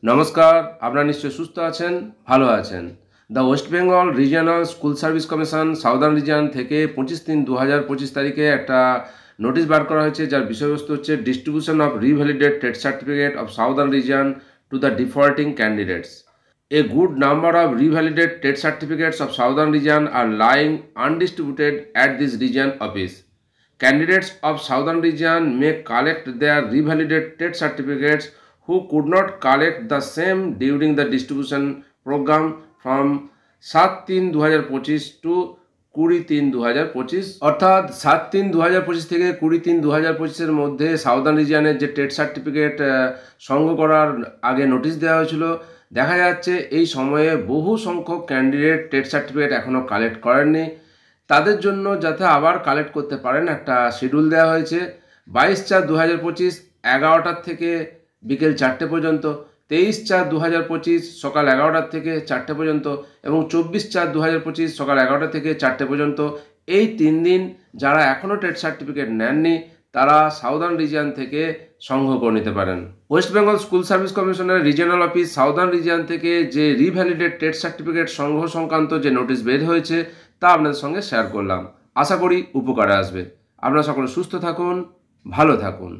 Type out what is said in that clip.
নমস্কার, আপনারা নিশ্চয়ই সুস্থ আছেন, ভালো আছেন। The West Bengal regional school service commission southern region থেকে 25/3/2025 তারিখে একটা নোটিশ বার করা হয়েছে, যার বিষয়বস্তু হচ্ছে distribution of revalidated TET certificate of southern region to the defaulting candidates. A good number of revalidated TET certificates of Southern region are lying undistributed at this region office. Candidates of Southern region may collect their revalidated TET certificates who could not collect the same during the distribution program from 7/3/2025 to 20/3/2025, অর্থাৎ 7/3/2025 থেকে 20/3/2025-এর মধ্যে southern রিজিয়নের যে TET certificate সংগ্রহ করার আগে notice দেওয়া হয়েছিল। দেখা যাচ্ছে এই সময়ে বহু সংখ্যক ক্যান্ডিডেট টেট সার্টিফিকেট এখনও কালেক্ট করেননি। তাদের জন্য যাতে আবার কালেক্ট করতে পারেন একটা শিডিউল দেওয়া হয়েছে। 22/4/2025 11টার থেকে বিকেল 4টে পর্যন্ত, 23/4/2025 সকাল 11টার থেকে 4টে পর্যন্ত এবং 24/4/2025 সকাল 11টা থেকে 4টে পর্যন্ত। এই 3 দিন যারা এখনও টেট সার্টিফিকেট নেননি তারা সাউদার্ন রিজিয়ন থেকে সংগ্রহ করে নিতে পারেন। ওয়েস্ট বেঙ্গল স্কুল সার্ভিস কমিশনের রিজিয়নাল অফিস সাউদার্ন রিজিয়ন থেকে যে রিভ্যালিডেড টেট সার্টিফিকেট সংগ্রহ সংক্রান্ত যে নোটিশ বের হয়েছে তা আপনাদের সঙ্গে শেয়ার করলাম। আশা করি উপকারে আসবে। আপনারা সকলে সুস্থ থাকুন, ভালো থাকুন।